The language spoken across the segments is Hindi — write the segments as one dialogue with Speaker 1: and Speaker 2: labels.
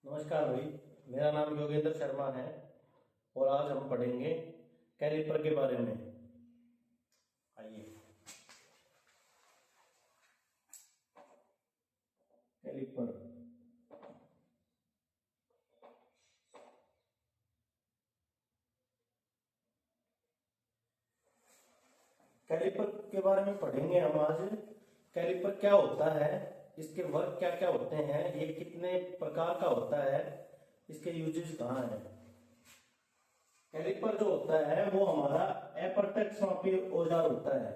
Speaker 1: नमस्कार भाई। मेरा नाम योगेंद्र शर्मा है और आज हम पढ़ेंगे कैलिपर के बारे में। आइए, कैलिपर कैलिपर के बारे में पढ़ेंगे हम आज। कैलिपर क्या होता है, इसके वर्क क्या क्या होते हैं, ये कितने प्रकार का होता है, इसके यूजेस कहाँ है। कैलिपर जो होता है वो हमारा अप्रत्यक्ष मापी औजार होता है।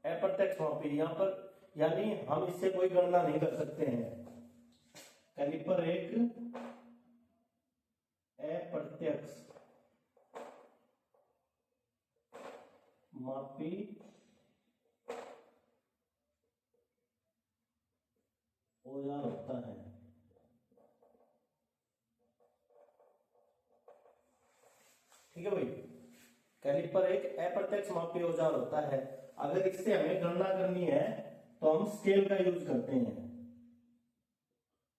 Speaker 1: अप्रत्यक्ष मापी यहाँ पर यानी हम इससे कोई गणना नहीं कर सकते हैं। कैलिपर एक अप्रत्यक्ष मापी औजार होता है। ठीक है भाई, कैलिपर एक अप्रत्यक्ष मापी औजार होता है। अगर इससे हमें गणना करनी है तो हम स्केल का यूज करते हैं।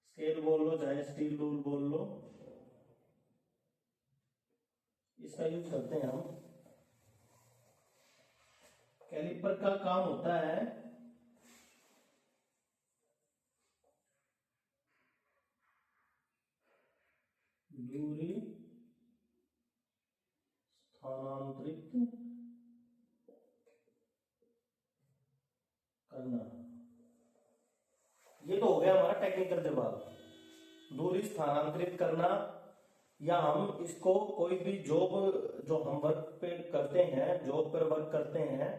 Speaker 1: स्केल बोल लो चाहे स्टील रूल बोल लो, इसका यूज करते हैं हम। कैलिपर का काम होता है दूरी स्थानांतरित करना। ये तो हो गया हमारा टेक्निकल जवाब, दूरी स्थानांतरित करना। या हम इसको कोई भी जॉब जो हम वर्क पे करते हैं, जॉब पर वर्क करते हैं,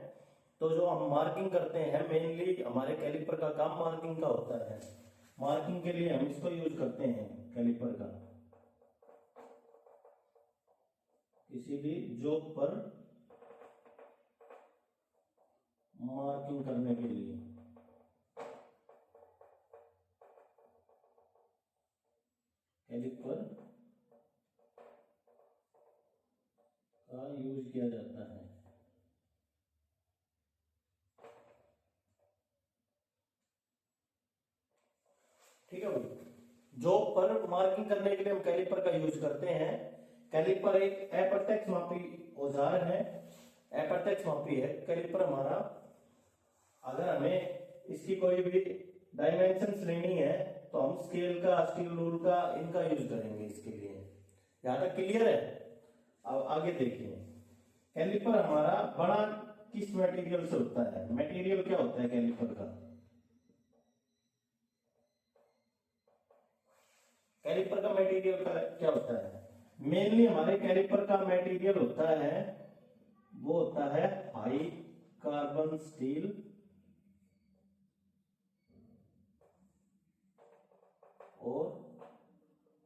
Speaker 1: तो जो हम मार्किंग करते हैं, मेनली हमारे कैलिपर का काम मार्किंग का होता है। मार्किंग के लिए हम इसको यूज करते हैं कैलिपर का, किसी भी जॉब पर मार्किंग करने के लिए। कैलिपर का यूज किया जाता है। ठीक है भाई, जॉब पर मार्किंग करने के लिए हम कैलिपर का यूज करते हैं। कैलिपर एक अप्रत्यक्ष मापी औजार है, अप्रत्यक्ष मापी है कैलिपर हमारा। अगर हमें इसकी कोई भी डायमेंशंस लेनी है तो हम स्केल का, स्टील रूल का, इनका यूज करेंगे इसके लिए। यहां तक क्लियर है? अब आगे देखिए, कैलिपर हमारा बड़ा किस मटेरियल से होता है। मटेरियल क्या होता है कैलिपर का? कैलिपर का मटेरियल क्या होता है? मेनली हमारे कैलिपर का मटेरियल होता है, वो होता है हाई कार्बन स्टील और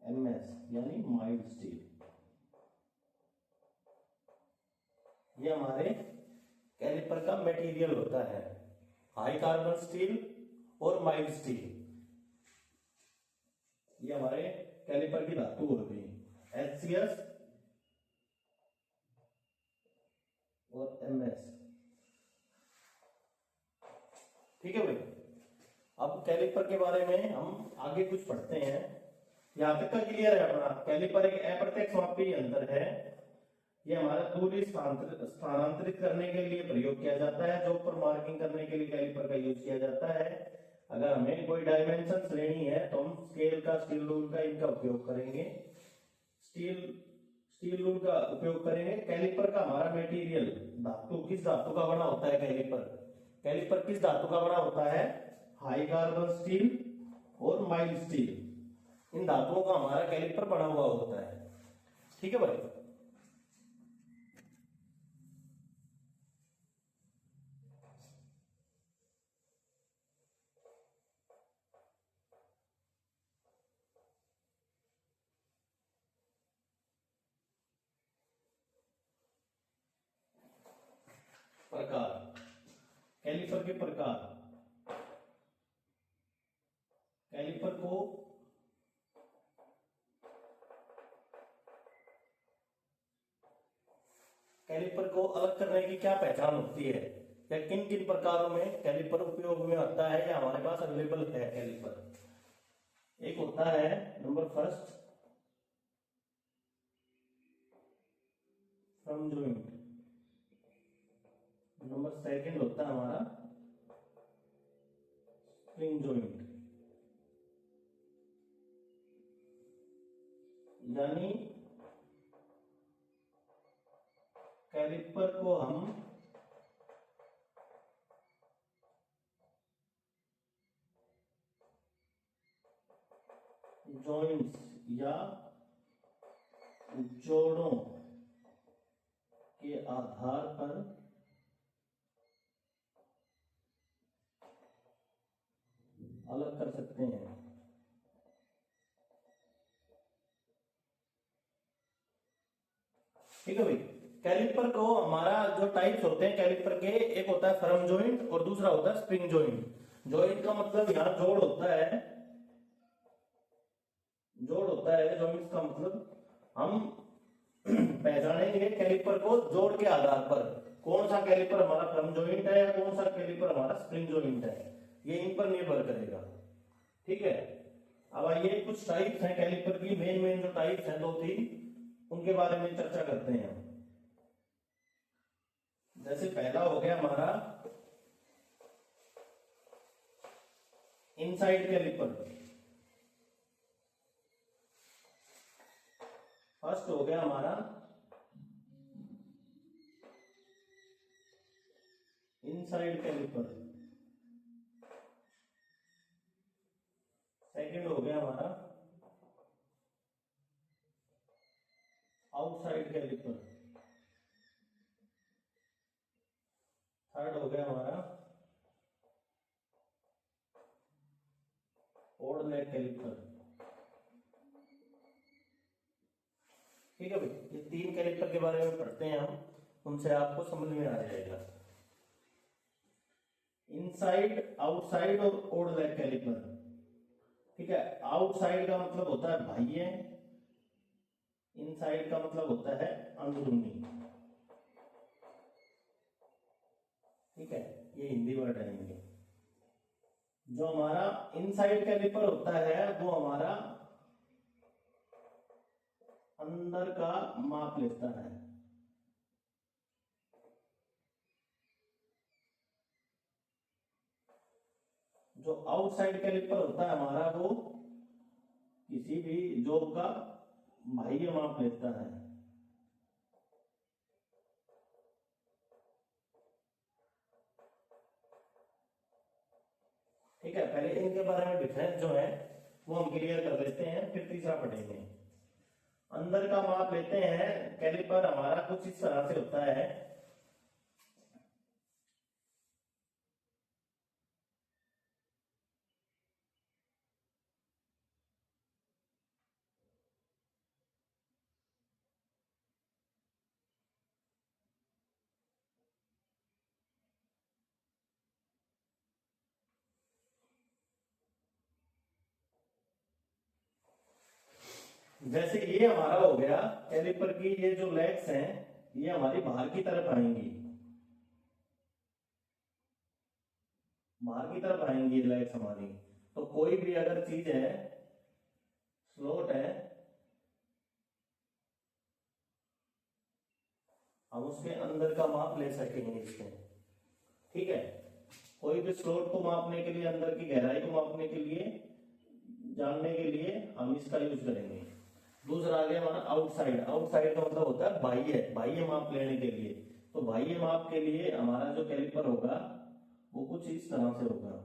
Speaker 1: एमएस यानी माइल्ड स्टील। ये हमारे कैलिपर का मटेरियल होता है, हाई कार्बन स्टील और माइल्ड स्टील। ये हमारे कैलिपर की धातु हो गई, HCS और MS। ठीक है भाई, अब कैलिपर के बारे में हम आगे कुछ पढ़ते हैं। यहां तक का क्लियर है अपना? कैलिपर एक अप्रत्यक्ष मापी यंत्र है। ये हमारा दूरी स्थानांतरित करने के लिए प्रयोग किया जाता है। जॉब पर मार्किंग करने के लिए कैलिपर का यूज किया जाता है। अगर हमें कोई डायमेंशंस लेनी है तो हम स्केल का, स्टील रूल का, इनका उपयोग करेंगे। स्टील रूल का उपयोग करेंगे। कैलिपर का हमारा मटेरियल धातु, किस धातु का बना होता है कैलिपर? कैलिपर किस धातु का बना होता है? हाई कार्बन स्टील और माइल्ड स्टील। इन धातुओं का हमारा कैलिपर बना हुआ होता है। ठीक है भाई, प्रकार, कैलिपर के प्रकार। कैलिपर को कैलिपर को अलग करने की क्या पहचान होती है, या किन किन प्रकारों में कैलिपर उपयोग में आता है या हमारे पास अवेलेबल है कैलिपर? एक होता है number first from joint. Number second होता है हमारा स्प्रिंग जॉइंट। यानी कैलिपर को हम जॉइंट्स या जोड़ों के आधार पर अलग कर सकते हैं। ठीक है भाई, कैलिपर को हमारा जो टाइप्स होते हैं कैलिपर के, एक होता है फर्म जॉइंट और दूसरा होता है स्प्रिंग जॉइंट। जॉइंट का मतलब यहाँ जोड़ होता है, जोड़ होता है। जॉइंट्स का मतलब हम पहचानेंगे कैलिपर को जोड़ के आधार पर, कौन सा कैलिपर हमारा फर्म जॉइंट है या कौन सा कैलिपर हमारा स्प्रिंग जॉइंट है, ये इन पर निर्भर करेगा। ठीक है, अब आइए कुछ टाइप्स हैं कैलिपर की, मेन मेन जो टाइप्स हैं 2-3, उनके बारे में चर्चा करते हैं। जैसे पहला हो गया हमारा इनसाइड कैलिपर। फर्स्ट हो गया हमारा इनसाइड कैलिपर। सेकंड हो गया हमारा आउटसाइड कैलिपर। थर्ड हो गया हमारा ओड लेग कैलिपर। ठीक है भाई, ये 3 कैलिपर के बारे में पढ़ते हैं हम, उनसे आपको समझ में आ जाएगा। इनसाइड, आउटसाइड और ओड लेग कैलिपर। ठीक है, आउटसाइड का मतलब होता है बाह्य, इनसाइड का मतलब होता है अंदरूनी। ठीक है, ये हिंदी वर्ड रहेंगे। जो हमारा इनसाइड कैलिपर होता है वो हमारा अंदर का माप लेता है। जो आउटसाइड कैलिपर होता है हमारा वो किसी भी जॉब का बाह्य माप लेता है। ठीक है, पहले इनके बारे में डिफरेंस जो है वो हम क्लियर कर लेते हैं, फिर तीसरा पढ़ेंगे। अंदर का माप लेते हैं कैलिपर हमारा कुछ इस तरह से होता है। जैसे ये हमारा हो गया कैलिपर की, ये जो लेग्स हैं ये हमारी बाहर की तरफ आएंगी, बाहर की तरफ आएंगी ये लेग्स हमारी। तो कोई भी अगर चीज है, स्लोट है, हम उसके अंदर का माप ले सकेंगे इसमें। ठीक है, कोई भी स्लोट को मापने के लिए, अंदर की गहराई को मापने के लिए, जानने के लिए हम इसका यूज करेंगे। दूसरा आ गया हमारा आउटसाइड। आउटसाइड का मतलब होता है बाह्य, बाह्य माप लेने के लिए। तो बाह्य माप के लिए हमारा जो कैलिपर होगा वो कुछ इस तरह से होगा।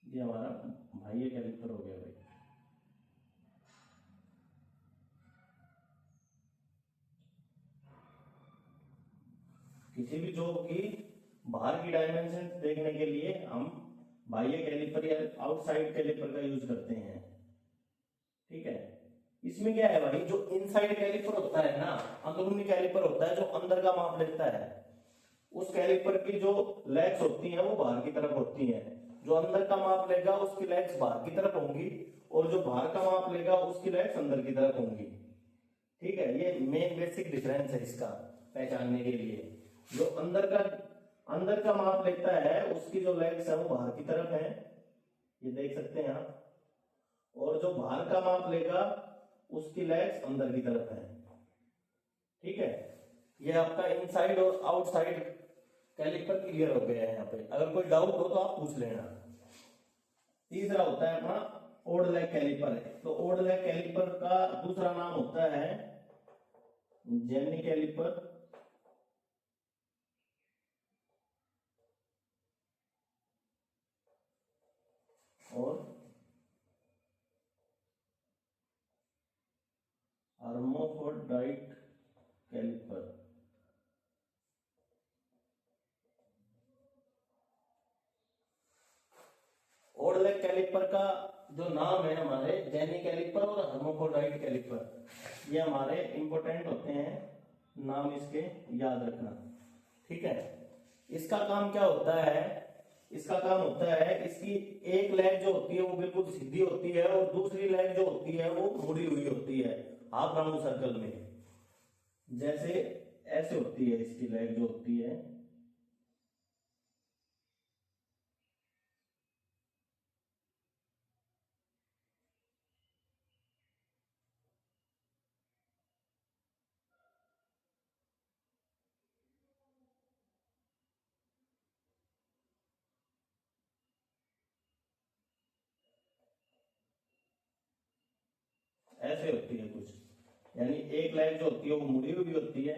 Speaker 1: ये हमारा बाह्य कैलिपर हो गया भाई। किसी भी जॉब की बाहर की डायमेंशन देखने के लिए हम बाह्य कैलिपर या आउटसाइड कैलिपर का यूज करते हैं। ठीक है, इसमें क्या है भाई, जो इनसाइड कैलिपर होता है ना, अंदरूनी कैलिपर होता है जो अंदर का माप लेता है, उस कैलिपर की जो लेग्स होती हैं वो बाहर की तरफ होती हैं। जो अंदर का माप लेगा उसकी लेग्स बाहर की तरफ होंगी, और जो बाहर का माप लेगा उसकी लेग्स अंदर की तरफ होंगी। ठीक है, ये मेन बेसिक डिफरेंस है इसका पहचानने के लिए। जो अंदर का माप लेता है उसकी जो लेग्स है वो बाहर की तरफ है, ये देख सकते हैं आप, और जो बाहर का माप लेगा उसकी लेग्स अंदर की तरफ है। ठीक है, ये आपका इनसाइड और आउटसाइड कैलिपर क्लियर हो गया है। यहाँ पे अगर कोई डाउट हो तो आप पूछ लेना। तीसरा होता है अपना ओड लेग कैलिपर है। तो ओड लेग कैलिपर का दूसरा नाम होता है जेनी कैलिपर और hermaphrodite caliper. Odd leg caliper का जो नाम है हमारे जेनी कैलिपर और हर्माफ्रोडाइट कैलिपर, ये हमारे इंपॉर्टेंट होते हैं, नाम इसके याद रखना। ठीक है, इसका काम क्या होता है? इसका काम होता है, इसकी एक लेग जो होती है वो बिल्कुल सीधी होती है और दूसरी लेग जो होती है वो मुड़ी हुई होती है हाफ राउंड सर्कल में। जैसे ऐसे होती है इसकी लेग जो होती है, ऐसे होती है कुछ, यानी एक लेग जो होती है वो मुड़ी हुई होती है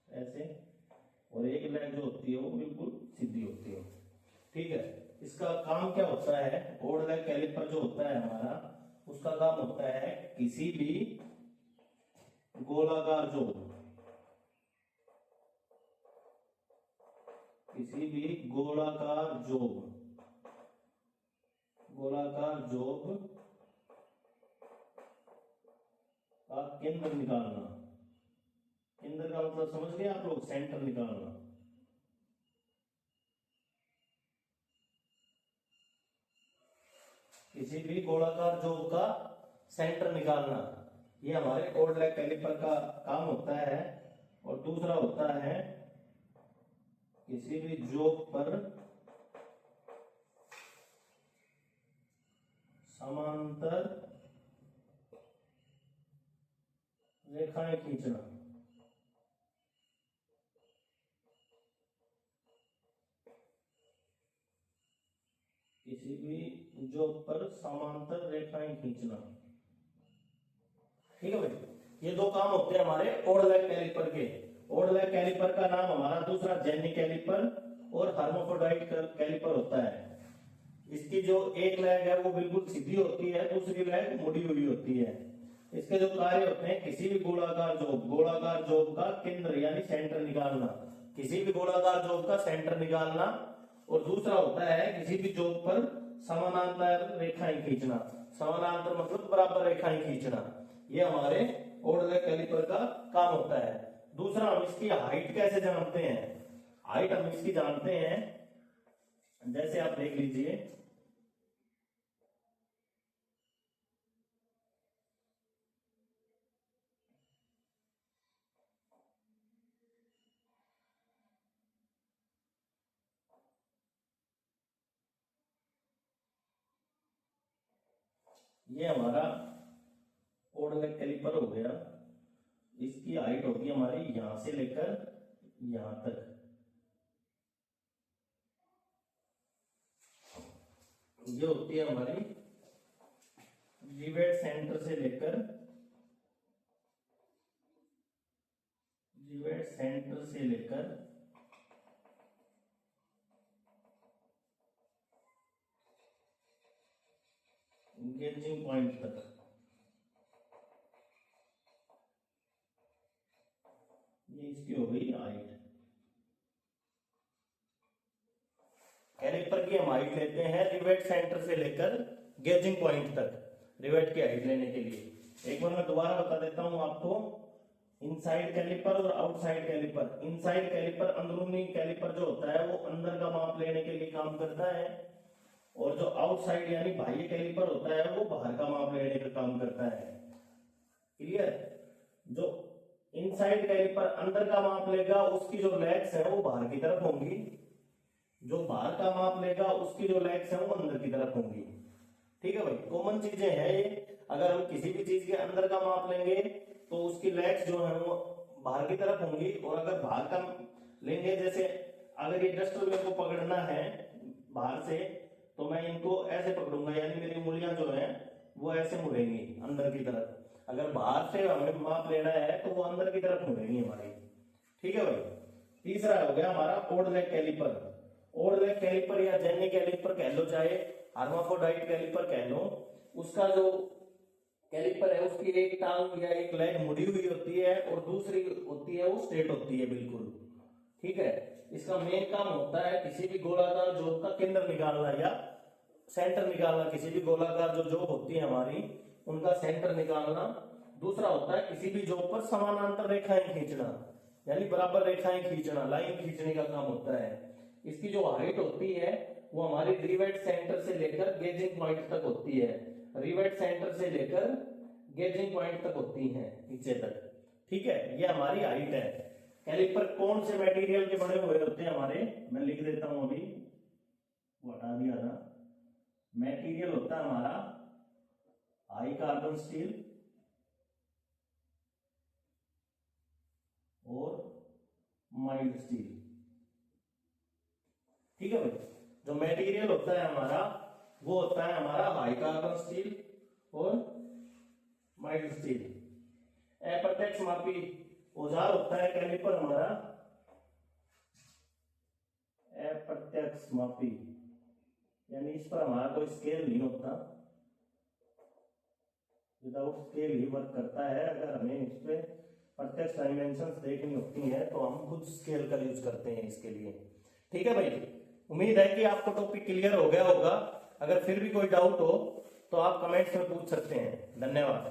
Speaker 1: ऐसे, और एक लेग जो होती है वो बिल्कुल सीधी होती है। ठीक है, इसका काम क्या होता है? ओड लेग कैलिपर जो होता है हमारा, उसका काम होता है किसी भी गोलाकार जोब, किसी भी गोलाकार जोब का केंद्र निकालना। केंद्र का मतलब समझ गए आप लोग, सेंटर निकालना। किसी भी गोलाकार जोब का सेंटर निकालना, ये हमारे ओड लेग कैलिपर का काम होता है। और दूसरा होता है किसी भी जोब पर समांतर रेखाएं खींचना। किसी भी जोब पर समांतर रेखाएं खींचना। ठीक है भाई, ये दो काम होते हैं हमारे ओड लेग कैलिपर के। ओड लेग कैलिपर का नाम हमारा दूसरा जेनी कैलिपर और हर्माफ्रोडाइट कैलिपर होता है। इसकी जो एक लेग है वो बिल्कुल सीधी होती है, दूसरी लेग मुड़ी हुई होती है। इसके जो कार्य होते हैं, किसी भी गोलाकार जोब का केंद्र यानी सेंटर निकालना, किसी भी गोलाकार जोब का सेंटर निकालना। और दूसरा होता है किसी भी जोब पर समानांतर रेखाएं खींचना। समानांतर मतलब बराबर रेखाएं खींचना, ये हमारे ओड लेग कैलिपर का काम होता है। दूसरा, हम इसकी हाइट कैसे जानते हैं? हाइट हम इसकी जानते हैं, जैसे आप देख लीजिए, ये हमारा ओड लेग कैलिपर हो गया। इसकी हाइट होगी हमारी यहां से लेकर यहां तक। ये होती है हमारी रिवेट सेंटर से लेकर गेजिंग पॉइंट तक। ये इसकी हो गई हाइट। कैलिपर की हम हाइट लेते हैं रिवेट सेंटर से लेकर गेजिंग पॉइंट तक, रिवेट की हाइट लेने के लिए। एक बार मैं दोबारा बता देता हूं आपको, इनसाइड कैलिपर और आउटसाइड कैलिपर। इनसाइड कैलिपर अंदरूनी कैलिपर जो होता है वो अंदर का माप लेने के लिए काम करता है, और जो आउटसाइड यानी बाह्य कैलिपर होता है वो बाहर का माप लेने का काम करता है। क्लियर? जो इनसाइड कैलिपर अंदर का माप लेगा उसकी जो लेग्स है वो बाहर की तरफ होंगी, जो बाहर का माप लेगा उसकी जो लेग्स है वो अंदर की तरफ होंगी। ठीक है भाई, कॉमन चीजें हैं ये। अगर हम किसी भी चीज के अंदर का माप लेंगे तो उसकी लेग्स जो है वो बाहर की तरफ होंगी, और अगर बाहर का लेंगे, जैसे अगर ये डस्टर मेरे को पकड़ना है बाहर से तो मैं इनको ऐसे पकड़ूंगा, यानी मेरी उंगलियां जो है वो ऐसे मुड़ेंगी अंदर की तरफ। अगर बाहर से हमें माप लेना है तो वो अंदर की तरफ मुड़ेंगी हमारी। ठीक है भाई। तीसरा हो गया हमारा odd leg caliper. Odd leg caliper या जेनी कैलिपर कह लो, चाहे हर्माफ्रोडाइट कैलिपर कह लो, उसका जो कैलिपर है उसकी एक टांग या एक लेग मुड़ी हुई होती है और दूसरी होती है वो स्ट्रेट होती है बिल्कुल। ठीक है, इसका मेन काम होता है किसी भी गोलाकार जॉब का केंद्र निकालना या सेंटर निकालना। किसी भी गोलाकार जो जॉब होती है हमारी उनका सेंटर निकालना। दूसरा होता है किसी भी जॉब पर समानांतर रेखाएं खींचना, यानी बराबर रेखाएं खींचना, लाइन खींचने का काम होता है। इसकी जो हाइट होती है वो हमारी रिवेट सेंटर से लेकर गेजिंग पॉइंट तक होती है। रिवेट सेंटर से लेकर गेजिंग पॉइंट तक होती है, नीचे तक। ठीक है, ये हमारी हाइट है। कैलिपर कौन से मटेरियल के बने हुए होते हैं हमारे, मैं लिख देता हूं अभी, वो हटा दिया था। मटेरियल होता है हमारा हाई कार्बन स्टील और माइल्ड स्टील। ठीक है भाई, जो मटेरियल होता है हमारा वो होता है हमारा हाई कार्बन स्टील और माइल्ड स्टील। अप्रत्यक्ष मापी औजार होता है कैलिपर हमारा अप्रत्यक्ष मापी, यानी इस पर हमारा कोई स्केल नहीं होता, विदाउट स्केल ही वर्क करता है। अगर हमें इस पे प्रत्यक्ष डायमेंशंस देखनी होती है तो हम खुद स्केल का यूज करते हैं इसके लिए। ठीक है भाई, उम्मीद है कि आपको टॉपिक क्लियर हो गया होगा। अगर फिर भी कोई डाउट हो तो आप कमेंट्स में पूछ सकते हैं। धन्यवाद।